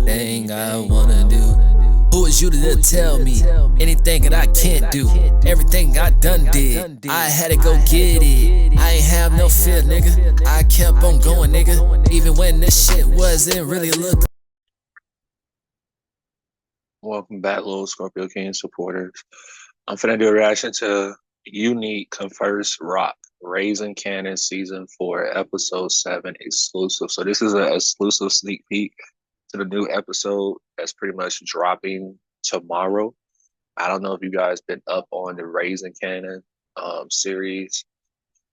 anything I wanna do. Who is you to tell me anything that I can't do? Everything I done did, I had to go get it. I ain't have no fear, nigga. I kept on going, nigga. Even when this shit wasn't really looking. Welcome back, little Scorpio King supporters. I'm finna do a reaction to Unique Confronts Rock, Raising Kanan Season 4, Episode 7 exclusive. So this is an exclusive sneak peek to the new episode that's pretty much dropping tomorrow. I don't know if you guys been up on the Raising Kanan series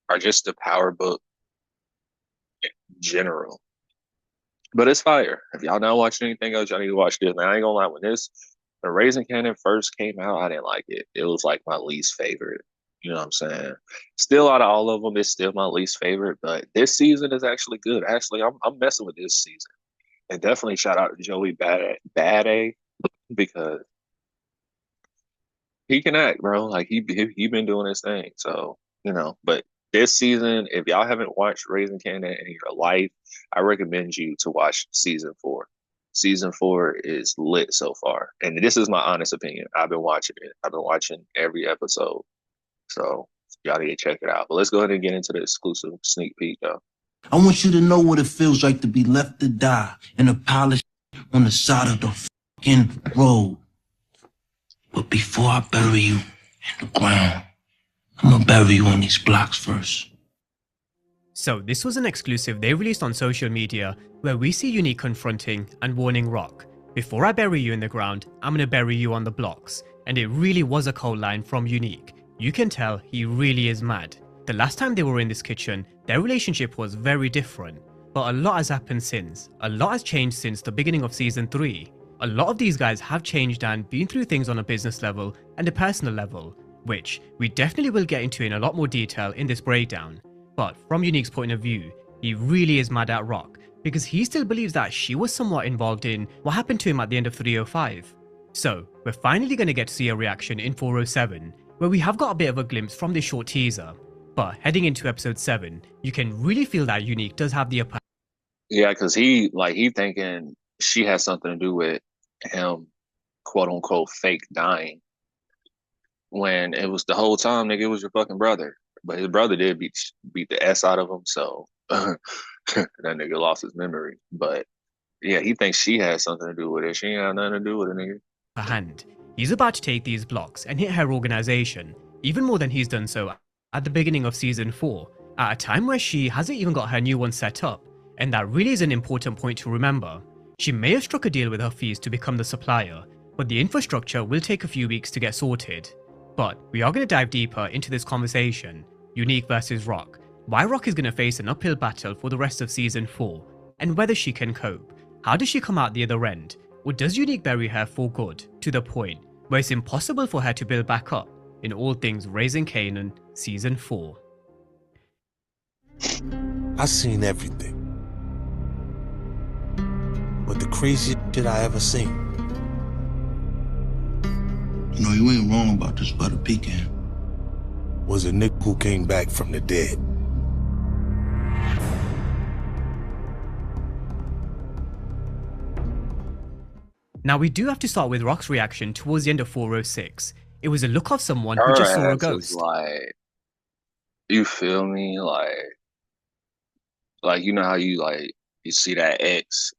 or just the Power Book in general. But it's fire. If y'all not watching anything else, y'all need to watch this. And I ain't gonna lie, when the Raising Kanan first came out, I didn't like it. It was like my least favorite. You know what I'm saying? Still, out of all of them, it's still my least favorite. But this season is actually good. Actually, I'm messing with this season. And definitely shout out to Joey Bad because he can act, bro. Like he been doing his thing. So, but this season, if y'all haven't watched Raising Kanan in your life, I recommend you to watch season 4. Season 4 is lit so far. And this is my honest opinion. I've been watching it. I've been watching every episode. So y'all need to check it out. But let's go ahead and get into the exclusive sneak peek, though. I want you to know what it feels like to be left to die in a pile of on the side of the fucking road. But before I bury you in the ground, I'm gonna bury you on these blocks first. So this was an exclusive they released on social media where we see Unique confronting and warning Rock, "Before I bury you in the ground, I'm gonna bury you on the blocks." And it really was a cold line from Unique. You can tell he really is mad. The last time they were in this kitchen, their relationship was very different. But a lot has happened since. A lot has changed since the beginning of season 3. A lot of these guys have changed and been through things on a business level and a personal level, which we definitely will get into in a lot more detail in this breakdown. But from Unique's point of view, he really is mad at Rock because he still believes that she was somewhat involved in what happened to him at the end of 305. So we're finally going to get to see a reaction in 407, where we have got a bit of a glimpse from this short teaser. But heading into episode 7, you can really feel that Unique does have the upper. Yeah, because he thinking she has something to do with him, quote unquote, fake dying. When it was the whole time, nigga, it was your fucking brother. But his brother did beat the S out of him, so that nigga lost his memory. But yeah, he thinks she has something to do with it. She ain't got nothing to do with it, nigga. Hand. He's about to take these blocks and hit her organization, even more than he's done so at the beginning of season 4, at a time where she hasn't even got her new one set up. And that really is an important point to remember. She may have struck a deal with her fees to become the supplier, but the infrastructure will take a few weeks to get sorted. But we are going to dive deeper into this conversation. Unique versus Rock. Why Rock is going to face an uphill battle for the rest of season 4, and whether she can cope. How does she come out the other end? Or does Unique bury her for good, to the point where it's impossible for her to build back up in all things Raising Kanan season 4? I seen everything. But the craziest shit I ever seen. You know, you ain't wrong about this butter pecan. Was a nigga who came back from the dead. Now we do have to start with Rock's reaction towards the end of 406. It was a look of someone who just saw a ghost. Like, you feel me? Like you know how you see that ex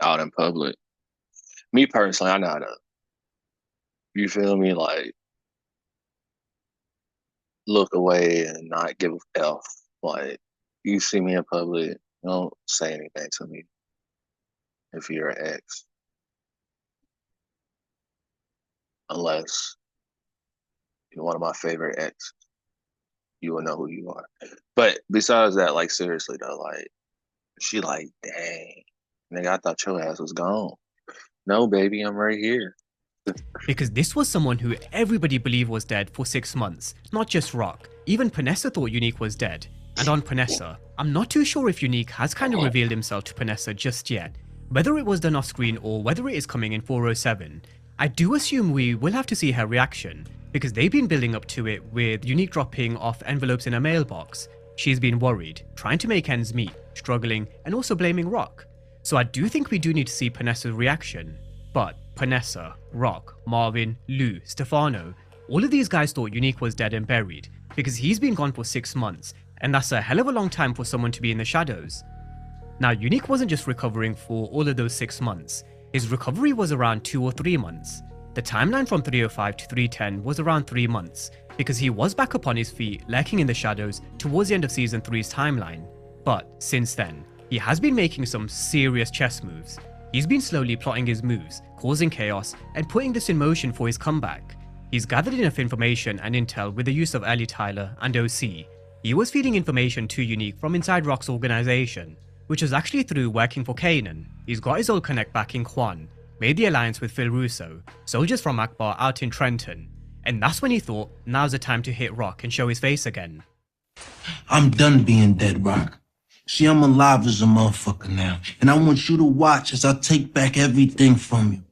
out in public. Me personally, I know how to. You feel me? Like, look away and not give a F. Like, you see me in public, don't say anything to me if you're an ex. Unless you're one of my favorite exes. You will know who you are. But besides that, like, seriously though, like, she like, dang, nigga, I thought your ass was gone. No, baby, I'm right here. Because this was someone who everybody believed was dead for 6 months, not just Rock. Even Panessa thought Unique was dead. And on Panessa, I'm not too sure if Unique has kind of revealed himself to Panessa just yet. Whether it was done off screen or whether it is coming in 407, I do assume we will have to see her reaction, because they've been building up to it with Unique dropping off envelopes in her mailbox. She's been worried, trying to make ends meet, struggling, and also blaming Rock. So I do think we do need to see Panessa's reaction. But Panessa, Rock, Marvin, Lou, Stefano, all of these guys thought Unique was dead and buried because he's been gone for 6 months, and that's a hell of a long time for someone to be in the shadows. Now, Unique wasn't just recovering for all of those 6 months. His recovery was around 2 or 3 months. The timeline from 305 to 310 was around 3 months, because he was back up on his feet, lurking in the shadows towards the end of Season 3's timeline. But since then, he has been making some serious chess moves. He's been slowly plotting his moves, causing chaos, and putting this in motion for his comeback. He's gathered enough information and intel with the use of Ellie Tyler and OC. He was feeding information to Unique from inside Rock's organization, which was actually through working for Kanan. He's got his old connect back in Quan, made the alliance with Phil Russo, soldiers from Akbar out in Trenton, and that's when he thought now's the time to hit Rock and show his face again. I'm done being dead, Rock. See, I'm alive as a motherfucker now, and I want you to watch as I take back everything from you.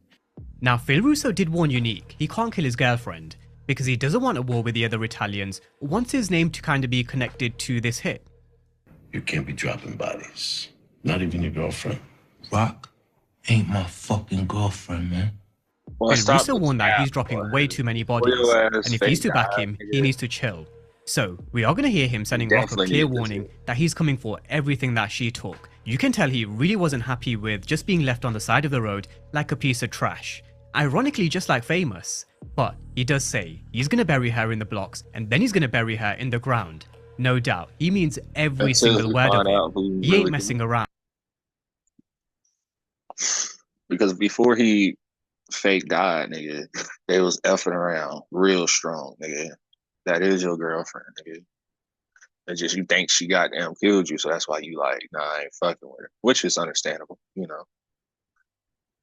Now, Phil Russo did warn Unique he can't kill his girlfriend because he doesn't want a war with the other Italians or wants his name to kind of be connected to this hit. You can't be dropping bodies. Not even your girlfriend. Rock ain't my fucking girlfriend, man. Well, Phil Russo warned that he's dropping way too many bodies, and if he's to back him, he needs to chill. So, we are going to hear him sending Rock a clear warning that he's coming for everything that she took. You can tell he really wasn't happy with just being left on the side of the road like a piece of trash. Ironically, just like Famous. But he does say he's going to bury her in the blocks and then he's going to bury her in the ground. No doubt, he means every single word of it. He ain't messing around. Because before he fake died, nigga, they was effing around real strong, nigga. That is your girlfriend, nigga. It's just you think she goddamn killed you, so that's why you like, nah, I ain't fucking with her. Which is understandable, you know.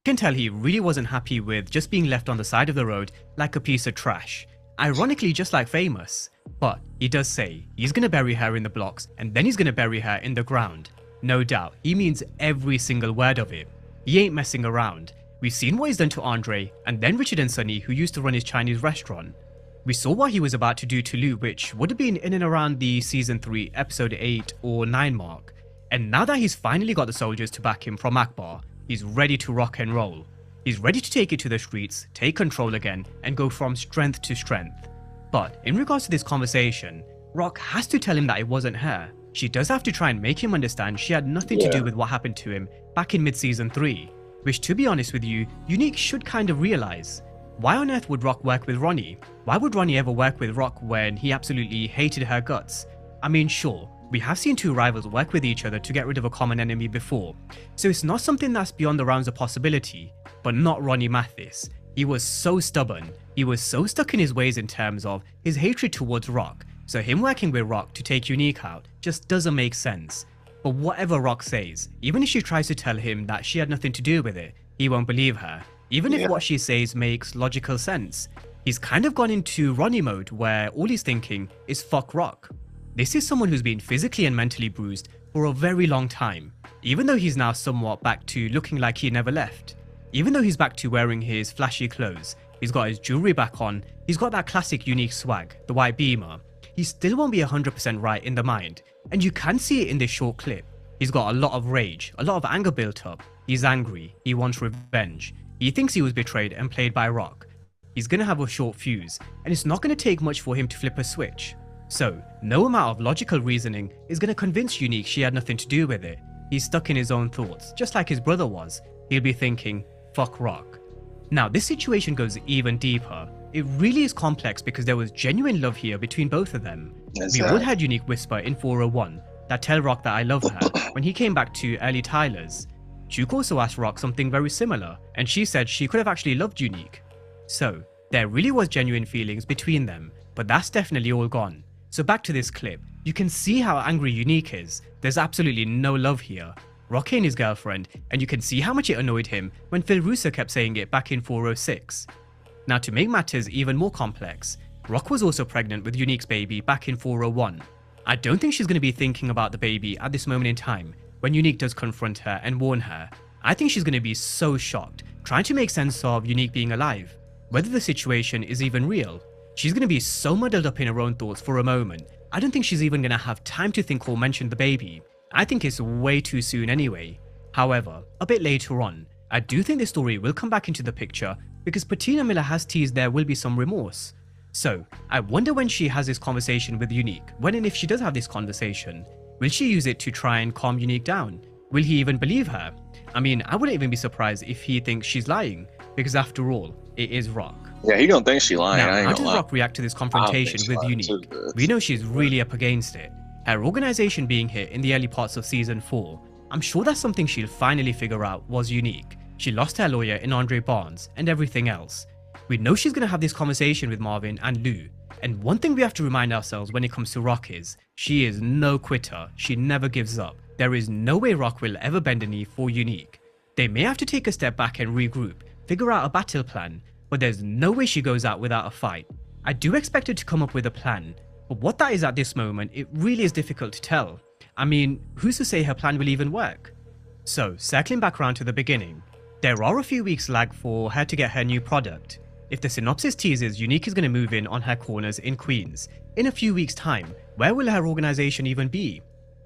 You can tell he really wasn't happy with just being left on the side of the road like a piece of trash. Ironically, just like Famous. But he does say he's going to bury her in the blocks and then he's going to bury her in the ground. No doubt, he means every single word of it. He ain't messing around. We've seen what he's done to Andre and then Richard and Sonny, who used to run his Chinese restaurant. We saw what he was about to do to Lou, which would have been in and around the Season 3, Episode 8 or 9 mark. And now that he's finally got the soldiers to back him from Akbar, he's ready to rock and roll. He's ready to take it to the streets, take control again, and go from strength to strength. But in regards to this conversation, Rock has to tell him that it wasn't her. She does have to try and make him understand she had nothing to do with what happened to him back in mid-Season 3. Which, to be honest with you, Unique should kind of realize. Why on earth would Rock work with Ronnie? Why would Ronnie ever work with Rock when he absolutely hated her guts? I mean, sure, we have seen two rivals work with each other to get rid of a common enemy before, so it's not something that's beyond the realms of possibility, but not Ronnie Mathis. He was so stubborn, he was so stuck in his ways in terms of his hatred towards Rock, so him working with Rock to take Unique out just doesn't make sense. But whatever Rock says, even if she tries to tell him that she had nothing to do with it, he won't believe her. Even if what she says makes logical sense. He's kind of gone into Ronnie mode where all he's thinking is fuck Rock. This is someone who's been physically and mentally bruised for a very long time, even though he's now somewhat back to looking like he never left. Even though he's back to wearing his flashy clothes, he's got his jewelry back on, he's got that classic Unique swag, the white beamer, he still won't be 100% right in the mind, and you can see it in this short clip. He's got a lot of rage, a lot of anger built up, he's angry, he wants revenge. He thinks he was betrayed and played by Rock. He's gonna have a short fuse, and it's not gonna take much for him to flip a switch. So, no amount of logical reasoning is gonna convince Unique she had nothing to do with it. He's stuck in his own thoughts, just like his brother was. He'll be thinking, fuck Rock. Now, this situation goes even deeper. It really is complex because there was genuine love here between both of them. We all had Unique whisper in 401 that tell Rock that I love her when he came back to early Tyler's. Duke also asked Rock something very similar, and she said she could have actually loved Unique. So, there really was genuine feelings between them, but that's definitely all gone. So back to this clip, you can see how angry Unique is. There's absolutely no love here. Rock ain't his girlfriend, and you can see how much it annoyed him when Phil Russo kept saying it back in 406. Now, to make matters even more complex, Rock was also pregnant with Unique's baby back in 401. I don't think she's going to be thinking about the baby at this moment in time, when Unique does confront her and warn her. I think she's going to be so shocked, trying to make sense of Unique being alive, whether the situation is even real. She's going to be so muddled up in her own thoughts for a moment, I don't think she's even going to have time to think or mention the baby. I think it's way too soon anyway. However, a bit later on, I do think this story will come back into the picture because Patina Miller has teased there will be some remorse. So, I wonder when she has this conversation with Unique, when and if she does have this conversation, will she use it to try and calm Unique down? Will he even believe her? I mean, I wouldn't even be surprised if he thinks she's lying, because after all, it is Rock. Yeah, he don't think she lying. Now, I ain't how gonna does lie. Rock react to this confrontation with Unique? We know she's really up against it. Her organization being hit in the early parts of season 4, I'm sure that's something she'll finally figure out was Unique. She lost her lawyer in Andre Barnes and everything else. We know she's going to have this conversation with Marvin and Lou, and one thing we have to remind ourselves when it comes to Rock is, she is no quitter, she never gives up. There is no way Rock will ever bend a knee for Unique. They may have to take a step back and regroup, figure out a battle plan, but there's no way she goes out without a fight. I do expect her to come up with a plan, but what that is at this moment, it really is difficult to tell. I mean, who's to say her plan will even work? So, circling back around to the beginning, there are a few weeks lag for her to get her new product. If the synopsis teases Unique is going to move in on her corners in Queens, in a few weeks time, where will her organization even be?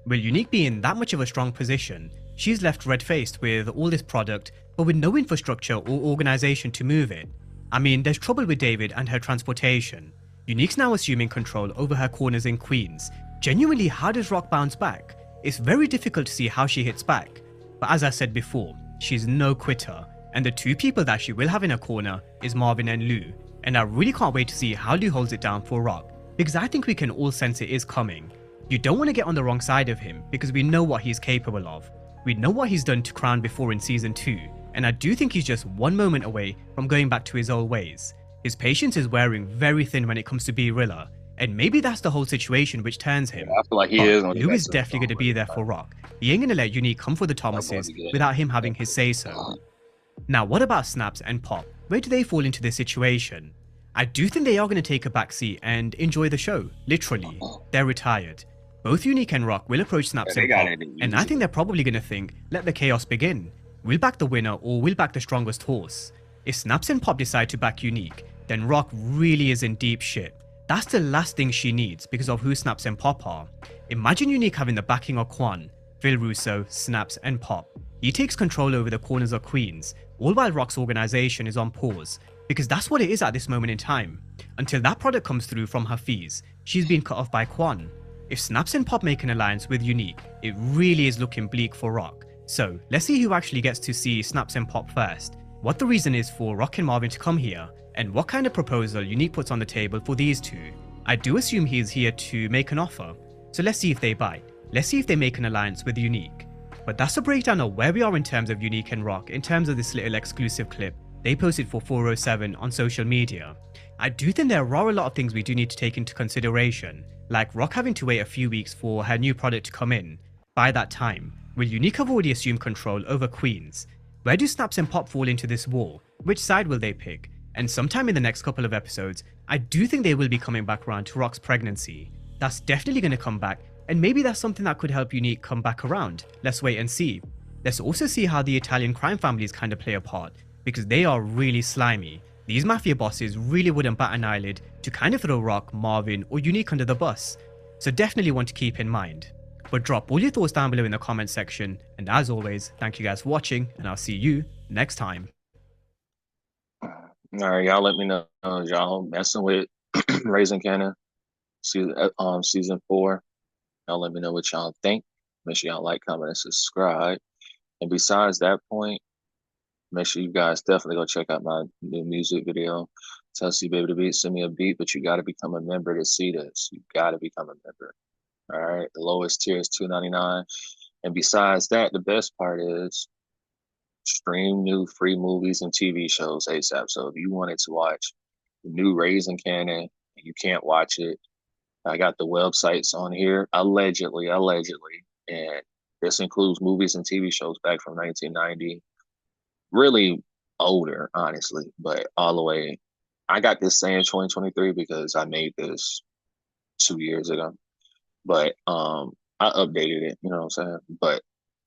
Will Unique be in that much of a strong position? She's left red-faced with all this product, but with no infrastructure or organization to move it. I mean, there's trouble with David and her transportation. Unique's now assuming control over her corners in Queens. Genuinely, how does Rock bounce back? It's very difficult to see how she hits back. But as I said before, she's no quitter, and the two people that she will have in her corner is Marvin and Lou, and I really can't wait to see how Lou holds it down for Rock, because I think we can all sense it is coming. You don't want to get on the wrong side of him, because we know what he's capable of. We know what he's done to Crown before in season 2, and I do think he's just one moment away from going back to his old ways. His patience is wearing very thin when it comes to B-Rilla, and maybe that's the whole situation which turns him. I feel like he But is. Lou is definitely going to be there for Rock. He ain't going to let Unique come for the Thomases without him having his say-so. Now, what about Snaps and Pop? Where do they fall into this situation? I do think they are going to take a backseat and enjoy the show, literally. They're retired. Both Unique and Rock will approach Snaps and Pop, and I think they're probably going to think, let the chaos begin. We'll back the winner or we'll back the strongest horse. If Snaps and Pop decide to back Unique, then Rock really is in deep shit. That's the last thing she needs because of who Snaps and Pop are. Imagine Unique having the backing of Quan, Phil Russo, Snaps and Pop. He takes control over the corners of Queens, all while Rock's organization is on pause, because that's what it is at this moment in time. Until that product comes through from Hafiz, she's been cut off by Quan. If Snaps and Pop make an alliance with Unique, it really is looking bleak for Rock. So let's see who actually gets to see Snaps and Pop first, what the reason is for Rock and Marvin to come here, and what kind of proposal Unique puts on the table for these two. I do assume he is here to make an offer, so let's see if they bite. Let's see if they make an alliance with Unique. But that's a breakdown of where we are in terms of Unique and Rock in terms of this little exclusive clip they posted for 407 on social media. I do think there are a lot of things we do need to take into consideration, like Rock having to wait a few weeks for her new product to come in. By that time, will Unique have already assumed control over Queens? Where do Snaps and Pop fall into this war? Which side will they pick? And sometime in the next couple of episodes, I do think they will be coming back around to Rock's pregnancy. That's definitely going to come back, and maybe that's something that could help Unique come back around. Let's wait and see. Let's also see how the Italian crime families kind of play a part, because they are really slimy. These mafia bosses really wouldn't bat an eyelid to kind of throw Rock, Marvin, or Unique under the bus. So definitely one to keep in mind. But drop all your thoughts down below in the comment section, and as always, thank you guys for watching, and I'll see you next time. All right, y'all let me know y'all messing with Raising Kanan season 4. Y'all let me know what y'all think. Make sure y'all like, comment, and subscribe. And besides that point, make sure you guys definitely go check out my new music video. Tell C Baby to beat, send me a beat, but you got to become a member to see this. You got to become a member. All right, the lowest tier is $2.99. And besides that, the best part is stream new free movies and TV shows ASAP. So if you wanted to watch the new Raising Kanan and you can't watch it, I got the websites on here, allegedly, and this includes movies and TV shows back from 1990, really older, honestly, but all the way. I got this saying 2023 because I made this 2 years ago, but I updated it, you know what I'm saying? But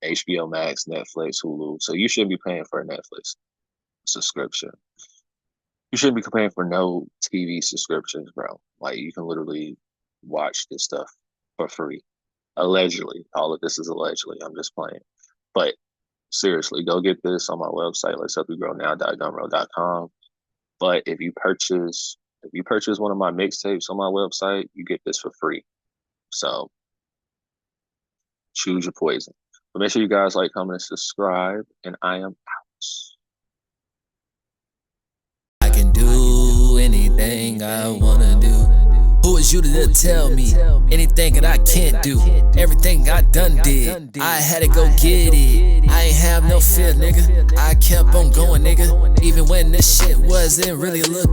HBO Max, Netflix, Hulu, so you shouldn't be paying for a Netflix subscription. You shouldn't be paying for no TV subscriptions, bro. Like, you can literally watch this stuff for free. Allegedly. All of this is allegedly. I'm just playing. But Seriously, go get this on my website, letshelpyougrownow.gumroad.com. But if you purchase one of my mixtapes on my website, you get this for free. So choose your poison. But make sure you guys like, comment, and subscribe. And I am out. I can do anything I wanna do. Who is you to tell me anything that I can't do? Everything I done did, I had to go get it. I ain't have no fear, nigga. I kept on going, nigga. Even when this shit wasn't really looking